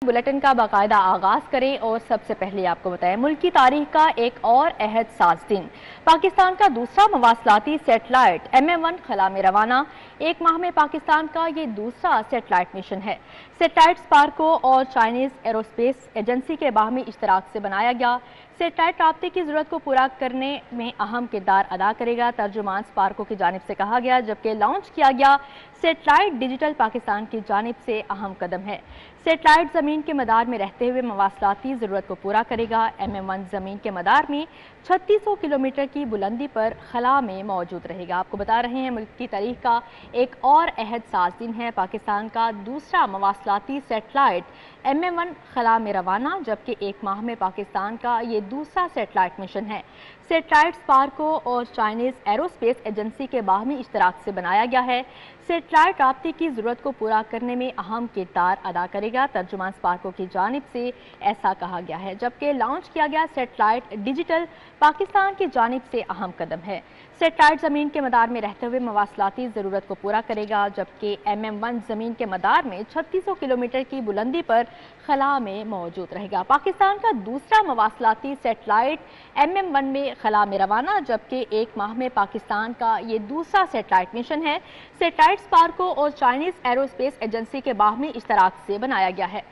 Bulletin का बाकायदा आगाज करें और सबसे पहले आपको बताएं मुल्क की तारीख का एक और अहद साज दिन। पाकिस्तान का दूसरा मवासलाती सैटेलाइट MM-1 खला में रवाना। एक माह में पाकिस्तान का ये दूसरा सैटेलाइट मिशन है। सैटेलाइट स्पार्को और चाइनीज एरोस्पेस एजेंसी के बाहमी इश्तराक से बनाया गया सैटेलाइट राब्ते की जरूरत को पूरा करने में अहम किरदार अदा करेगा, तर्जुमान स्पार्को की जानिब से कहा गया, जबकि लॉन्च किया गया सैटेलाइट डिजिटल पाकिस्तान की जानिब से अहम कदम है। सैटेलाइट जमीन के मदार में रहते हुए मवासलाती जरूरत को पूरा करेगा। MM-1 जमीन के मदार में 3600 किलोमीटर की बुलंदी पर खला में मौजूद रहेगा। आपको बता रहे हैं मुल्क की तारीख का एक और अहद साज दिन है। पाकिस्तान का दूसरा मवासलाती सैटेलाइट MM-1 खला में रवाना, जबकि एक माह में पाकिस्तान का ये दूसरा सैटेलाइट मिशन है। सैटेलाइट स्पार्को और चाइनीज एरोस्पेस एजेंसी के बाहमी इश्तराक से बनाया गया है। सैटेलाइट राब्ते की जरूरत को पूरा करने में अहम किरदार अदा करेगा, तर्जुमान स्पार्को की जानिब से ऐसा कहा गया है, जबकि लॉन्च किया गया सैटेलाइट डिजिटल पाकिस्तान की जानिब से अहम कदम है। सैटेलाइट जमीन के मदार में रहते हुए मवासलाती जरूरत को पूरा करेगा, जबकि MM-1 जमीन के मदार में 3600 किलोमीटर की बुलंदी पर खला में मौजूद रहेगा। पाकिस्तान का दूसरा मवासलाती सैटेलाइट MM-1 में खला में रवाना, जबकि एक माह में पाकिस्तान का ये दूसरा सैटेलाइट मिशन है। सैटेलाइट स्पार्को और चाइनीज एरोस्पेस एजेंसी के बाहमी इश्तराक से बनाया गया है।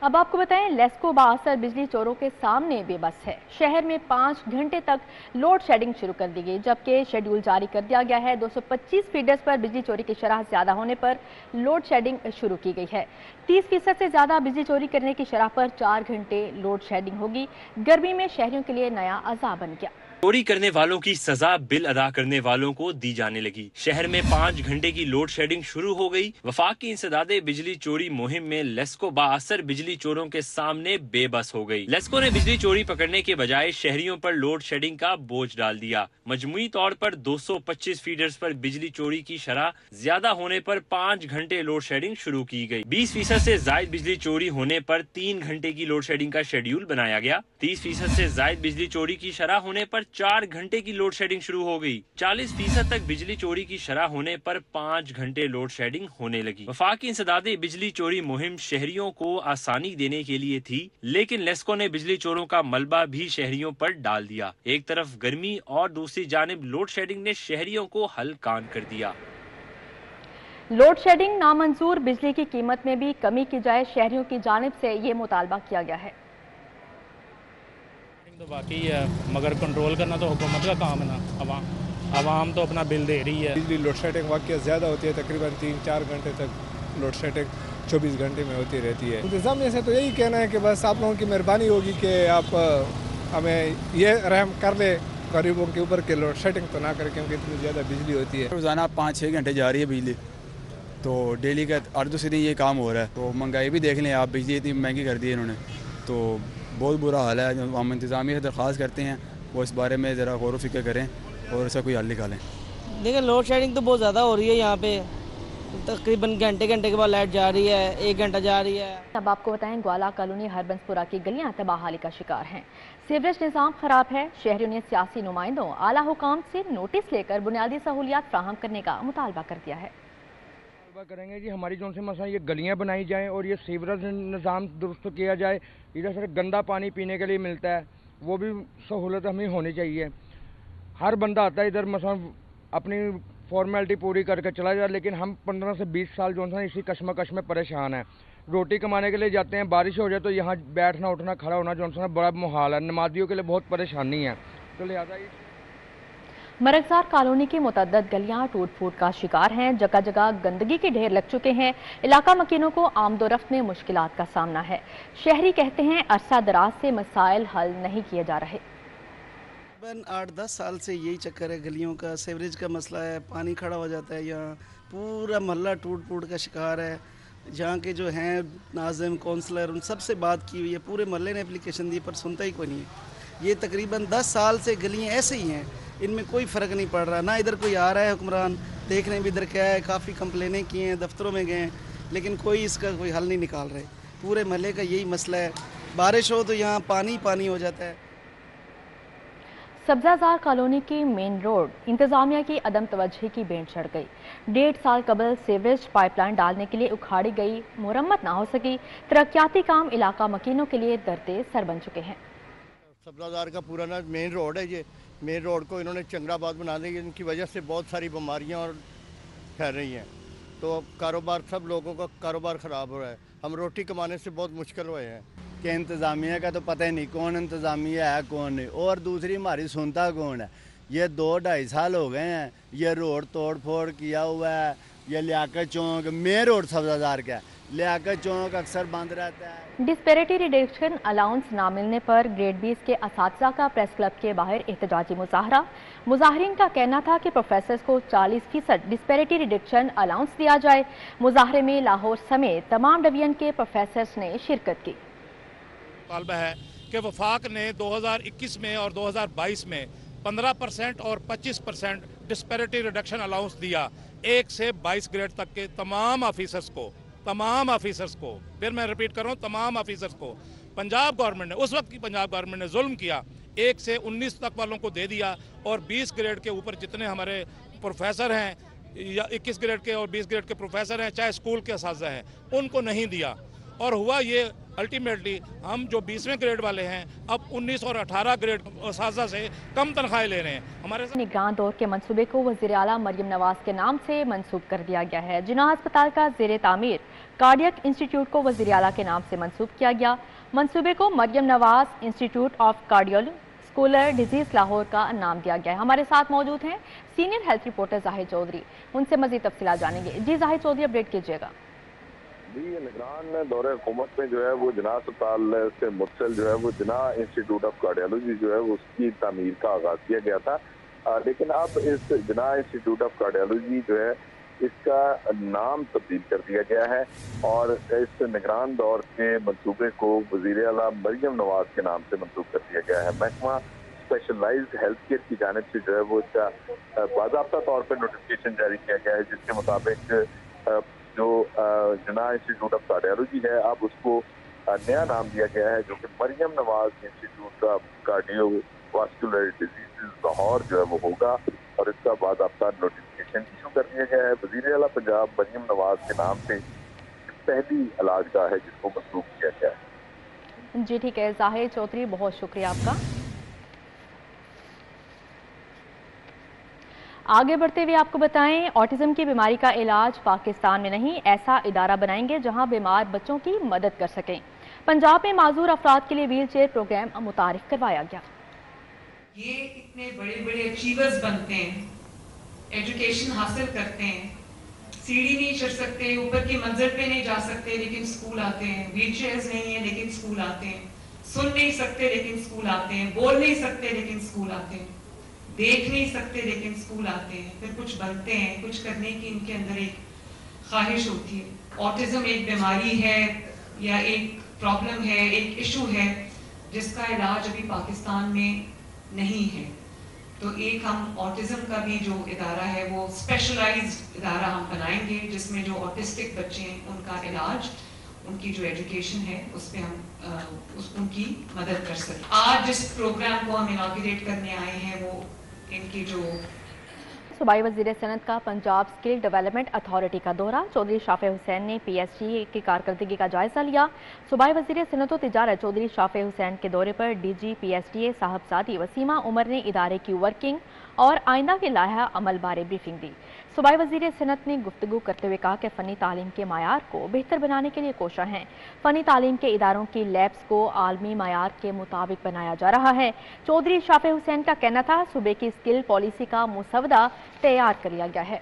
अब आपको बताएं, लेस्को बाअसर बिजली चोरों के सामने बेबस है। शहर में 5 घंटे तक लोड शेडिंग शुरू कर दी गई, जबकि शेड्यूल जारी कर दिया गया है। 225 फीडर्स पर बिजली चोरी की शरह ज्यादा होने पर लोड शेडिंग शुरू की गई है। 30% से ज्यादा बिजली चोरी करने की शरह पर 4 घंटे लोड शेडिंग होगी। गर्मी में शहरियों के लिए नया अज़ाब बन गया। चोरी करने वालों की सजा बिल अदा करने वालों को दी जाने लगी। शहर में 5 घंटे की लोड शेडिंग शुरू हो गई। वफाक की इंसदादे बिजली चोरी मुहिम में लेस्को बाअसर बिजली चोरों के सामने बेबस हो गई। लेस्को ने बिजली चोरी पकड़ने के बजाय शहरियों पर लोड शेडिंग का बोझ डाल दिया। मजमुई तौर पर 225 फीडर्स पर बिजली चोरी की शरह ज्यादा होने पर 5 घंटे लोड शेडिंग शुरू की गई। 20% से जायद बिजली चोरी होने पर 3 घंटे की लोड शेडिंग का शेड्यूल बनाया गया। 30% से जायद बिजली चोरी की शरह होने पर 4 घंटे की लोड शेडिंग शुरू हो गई। 40% तक बिजली चोरी की शरह होने पर 5 घंटे लोड शेडिंग होने लगी। वफाकी इंसदादे बिजली चोरी मुहिम शहरियों को आसानी देने के लिए थी, लेकिन लेस्को ने बिजली चोरों का मलबा भी शहरियों पर डाल दिया। एक तरफ गर्मी और दूसरी जानिब लोड शेडिंग ने शहरियों को हलकान कर दिया। लोड शेडिंग नामंजूर, बिजली की कीमत में भी कमी की जाए, शहरियों की जानिब से ये मुतालबा किया गया है। तो बाकी है, मगर कंट्रोल करना तो हुकूमत का काम है ना। अवाम तो अपना बिल दे रही है। बिजली लोड शेडिंग वाकई ज़्यादा होती है, तकरीबन 3-4 घंटे तक लोड शेडिंग 24 घंटे में होती रहती है। इंतज़ामिया से तो यही कहना है कि बस आप लोगों की मेहरबानी होगी कि आप हमें ये रहम कर ले गरीबों के ऊपर के लोड शेडिंग तो ना करें, क्योंकि इतनी ज़्यादा बिजली होती है। रोज़ाना 5-6 घंटे जा रही है बिजली, तो डेली का 8 दिन ये काम हो रहा है। तो महंगाई भी देख लें आप, बिजली इतनी महंगी कर दी है इन्होंने, तो बहुत बुरा हाल है। हम इंतज़ामिया से दरख्वास्त करते हैं वो इस बारे में ज़रा गौर व फिक्र करें और इसका कोई हल निकालें। देखिए लोड शेडिंग तो बहुत ज़्यादा हो रही है यहाँ पे, तकरीबन घंटे के बाद लाइट जा रही है, 1 घंटा जा रही है। अब आपको बताएं, ग्वाला कॉलोनी हरबंसपुरा की गलियां तबाहाली का शिकार हैं। सीवरेज निज़ाम खराब है। शहरियों ने सियासी नुमाइंदों, आला हुकाम से नोटिस लेकर बुनियादी सहूलियात फराहम करने का मुतालबा कर दिया है। करेंगे जी हमारी जो से मसला ये गलियां बनाई जाएं और ये सीवरेज निज़ाम दुरुस्त किया जाए। इधर से गंदा पानी पीने के लिए मिलता है, वो भी सहूलत हमें होनी चाहिए। हर बंदा आता है इधर मसला अपनी फॉर्मेलिटी पूरी करके चला जाए, लेकिन हम 15 से 20 साल जो है इसी कश्मकश में परेशान है। रोटी कमाने के लिए जाते हैं, बारिश हो जाए तो यहाँ बैठना उठना खड़ा होना जो है बड़ा मुहाल है। नमाजियों के लिए बहुत परेशानी है, तो लिहाजा मरगजार कॉलोनी की मुतअद्दद गलियां टूट फूट का शिकार हैं। जगह जगह गंदगी के ढेर लग चुके हैं। इलाका मकीनों को आमदोरफ्त में मुश्किलात का सामना है। शहरी कहते हैं अरसा दराज से मसाइल हल नहीं किए जा रहे। 8-10 साल से यही चक्कर है गलियों का, सीवरेज का मसला है, पानी खड़ा हो जाता है। यहाँ पूरा मोहल्ला टूट फूट का शिकार है। यहाँ के जो हैं नाज़िम काउंसलर, उन सबसे बात की हुई है, पूरे मोहल्ले ने एप्लीकेशन दी पर सुनता ही कोई नहीं है। ये तकरीबन 10 साल से गलियाँ ऐसे ही हैं, इनमें कोई फ़र्क नहीं पड़ रहा। ना इधर कोई आ रहा है हुक्मरान देखने भी इधर क्या है, काफ़ी कंप्लेनें की हैं, दफ्तरों में गए हैं, लेकिन कोई इसका कोई हल नहीं निकाल रहे। पूरे महल्ले का यही मसला है, बारिश हो तो यहाँ पानी पानी हो जाता है। सब्जाजार कॉलोनी की मेन रोड इंतजामिया की अदम तवज्जो की भेंट चढ़ गई। 1.5 साल कबल सीवरेज पाइपलाइन डालने के लिए उखाड़ी गई, मुरम्मत ना हो सकी। तरक्याती काम इलाका मकीनों के लिए दर्द सर बन चुके हैं। सब्जाजार का पुराना मेन रोड है, ये मेन रोड को इन्होंने चंगराबाद बना दी, इनकी वजह से बहुत सारी बीमारियां और फैल रही हैं, तो कारोबार, सब लोगों का कारोबार ख़राब हो रहा है। हम रोटी कमाने से बहुत मुश्किल हुए हैं कि इंतज़ामिया का तो पता ही नहीं कौन इंतज़ामिया है कौन नहीं, और दूसरी हमारी सुनता कौन है। ये 2-2.5 साल हो गए हैं, ये रोड तोड़ फोड़ किया हुआ है। ये लियाकत चौक मेन रोड सब्जाजार का है, लियाकत चौक अक्सर बंद रहता है। डिस्पैरिटी रिडक्शन अलाउंस ना मिलने पर ग्रेड 20 के असातिज़ा का प्रेस क्लब के बाहर एहतजाजी मुजाहरा। मुजाहरीन का कहना था कि प्रोफेसर्स को 40% डिस्पैरिटी रिडक्शन अलाउंस दिया जाए। मुजाहरे में लाहौर समेत तमाम डिवीजन के प्रोफेसर्स ने शिरकत की। मुतालबा है कि वफाक ने 2021 में और 2022 में 15% और 25% डिस्पैरिटी रिडक्शन अलाउंस दिया 1 से 22 ग्रेड तक के तमाम ऑफिसर्स को, फिर मैं रिपीट कर रहा हूँ, तमाम ऑफिसर्स को। पंजाब गवर्नमेंट ने, उस वक्त की पंजाब गवर्नमेंट ने जुल्म किया, 1 से 19 तक वालों को दे दिया, और 20 ग्रेड के ऊपर जितने हमारे प्रोफेसर हैं, या 21 ग्रेड के और 20 ग्रेड के प्रोफेसर हैं, चाहे स्कूल के असातिज़ा हैं, उनको नहीं दिया। और हुआ ये, अल्टीमेटली हम जो 20वें ग्रेड वाले हैं अब 19 और 18 ग्रेड असातिज़ा से कम तनख्वाहें ले रहे हैं। हमारे निगरान दौर के मंसूबे को वज़ीर आला मरियम नवाज के नाम से मंसूब कर दिया गया है। जिन्ना अस्पताल का ज़ेरे तामीर कार्डियक इंस्टीट्यूट को वज़ीर आला के नाम से मंसूब किया गया। मंसूबे को Maryam Nawaz institute of cardiovascular disease Lahore का नाम दिया गया है। हमारे साथ मौजूद हैं senior health reporter Zahid Chaudhry, उनसे मज़ीद तफसीलात जानेंगे। जी जाहिद चौधरी, अपडेट कीजिएगा। जी, निगरान दौरे हुकूमत में जो है वो जिना अस्पताल से मुतसिल जो है वो जिना इंस्टीट्यूट ऑफ कार्डियोलॉजी जो है वो उसकी तामीर का आगाज किया गया था, लेकिन अब इस जिना इंस्टीट्यूट ऑफ कार्डियोलॉजी जो है इसका नाम तब्दील कर दिया गया है, और इस निगरान दौर के मंसूबे को वज़ीर आला मरियम नवाज के नाम से मंसूब कर दिया गया है। महकमा स्पेशलाइज्ड हेल्थ केयर की जानिब से जो है वो इसका बाज़ाब्ता तौर पर नोटिफिकेशन जारी किया गया है, जिसके मुताबिक जो जिना इंस्टीट्यूट ऑफ कार्डियोलॉजी है अब उसको नया नाम दिया गया है, जो कि Maryam Nawaz institute of cardiovascular disease Lahore जो है वो होगा, और इसका बाज़ाब्ता नोटिफिकेशन इशू कर दिया गया है। वज़ीर आला पंजाब मरियम नवाज के नाम से पहली इलाजगाह है जिसको मंसूब किया गया है। जी ठीक है जाहिद चौधरी, बहुत शुक्रिया आपका। आगे बढ़ते हुए आपको बताएं, ऑटिज्म की बीमारी का इलाज पाकिस्तान में नहीं, ऐसा इदारा बनाएंगे जहां बीमार बच्चों की मदद कर सकें। पंजाब में माजूर अफराद के लिए व्हील चेयर प्रोग्राम मुतारिफ करवाया गया। ये इतने बड़े बड़े अचीवर्स बनते हैं, एजुकेशन हासिल करते हैं, सीढ़ी नहीं चढ़ सकते, ऊपर की मंजिल पे नहीं जा सकते, लेकिन स्कूल आते हैं। व्हील चेयर्स नहीं है लेकिन स्कूल आते हैं। सुन नहीं सकते लेकिन स्कूल आते हैं। बोल नहीं सकते लेकिन स्कूल आते हैं। देख नहीं सकते लेकिन स्कूल आते हैं। फिर कुछ बनते हैं, कुछ करने की इनके अंदर एक ख्वाहिश होती है। ऑटिज्म एक बीमारी है या एक प्रॉब्लम है, एक इशू है जिसका इलाज अभी पाकिस्तान में नहीं है। तो एक हम ऑटिज्म का भी जो इदारा है वो स्पेशलाइज्ड इदारा हम बनाएंगे, जिसमें जो ऑटिस्टिक बच्चे हैं उनका इलाज, उनकी जो एजुकेशन है उस पर हम उनकी मदद कर सकें। आज जिस प्रोग्राम को हम इनॉग्रेट करने आए हैं वो इनकी जो सूबाई वज़ीर सनत का पंजाब स्किल डेवलपमेंट अथॉरिटी का दौरा। चौधरी शाफे हुसैन ने पीएसजी की कारकर्दगी का जायजा लिया। सूबाई वज़ीर सनत व तिजारत चौधरी शाफे हुसैन के दौरे पर डीजी पीएसडीए साहबजादी वसीमा उमर ने इदारे की वर्किंग और आइंदा के लाहा अमल बारे ब्रीफिंग दी। सूबाई वज़ीर सनत ने गुफ्तगू करते हुए कहा कि फ़नी तालीम के मायार को बेहतर बनाने के लिए कोशा हैं। फ़नी तालीम के इदारों की लैब्स को आलमी मायार के मुताबिक बनाया जा रहा है। चौधरी शाफे हुसैन का कहना था सूबे की स्किल पॉलिसी का मुसवदा तैयार कर लिया गया है।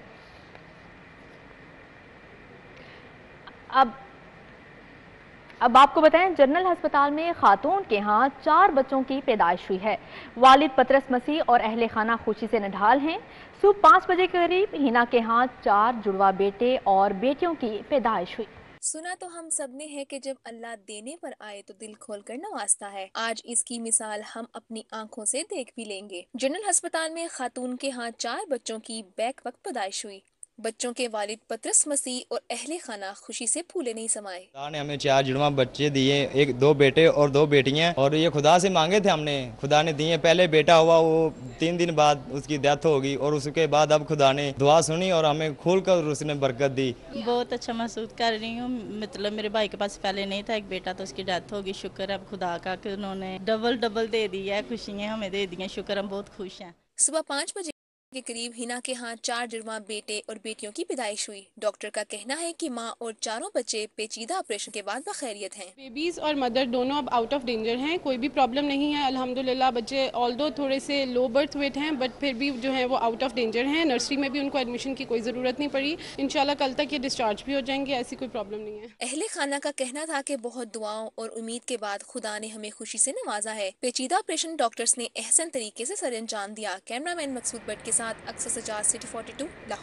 अब आपको बताएं, जनरल अस्पताल में खातून के यहाँ 4 बच्चों की पैदाइश हुई है। वालिद पतरस मसीह और अहले खाना खुशी से निढाल हैं। सुबह 5 बजे के करीब हिना के यहाँ 4 जुड़वा बेटे और बेटियों की पैदाइश हुई। सुना तो हम सब ने है कि जब अल्लाह देने पर आए तो दिल खोल कर नवाजता है। आज इसकी मिसाल हम अपनी आंखों से देख भी लेंगे। जनरल अस्पताल में खातून के यहाँ 4 बच्चों की बैक वक्त पैदाइश हुई। बच्चों के वालिद पतरस मसीह और अहले खाना खुशी से फूले नहीं समाए। खुदा ने हमें 4 जुड़वा बच्चे दिए, एक 2 बेटे और 2 बेटियां, और ये खुदा से मांगे थे हमने, खुदा ने दिए। पहले बेटा हुआ, वो 3 दिन बाद उसकी डेथ होगी, और उसके बाद अब खुदा ने दुआ सुनी और हमें खोल कर उसने बरकत दी। बहुत अच्छा महसूस कर रही हूँ। मतलब मेरे भाई के पास पहले नहीं था एक बेटा, तो उसकी डेथ होगी। शुक्र है अब खुदा का कि उन्होंने डबल दे दी है, खुशियाँ हमें दे दी हैं। शुक्र, हम बहुत खुश हैं। सुबह 5 बजे के करीब हिना के यहाँ 4 जुड़वा बेटे और बेटियों की पैदाइश हुई। डॉक्टर का कहना है कि माँ और चारों बच्चे पेचीदा ऑपरेशन के बाद बखैरियत हैं। बेबीज और मदर दोनों अब आउट ऑफ डेंजर हैं, कोई भी प्रॉब्लम नहीं है अल्हम्दुलिल्लाह। बच्चे ऑल्दो थोड़े से लो बर्थ वेट हैं, बट फिर भी जो है वो आउट ऑफ डेंजर हैं। नर्सरी में भी उनको एडमिशन की कोई ज़रूरत नहीं पड़ी। इंशाल्लाह कल तक ये डिस्चार्ज भी हो जाएंगे, ऐसी कोई प्रॉब्लम नहीं है। अहले खाना का कहना था कि बहुत दुआओं और उम्मीद के बाद खुदा ने हमें खुशी से नवाजा है। पेचीदा ऑपरेशन डॉक्टर्स ने एहसन तरीके से सर अंजाम दिया। कैमरामैन मकसूद भट्ट के साथ अक्सर सजाद, सिटी 42, लाहौर।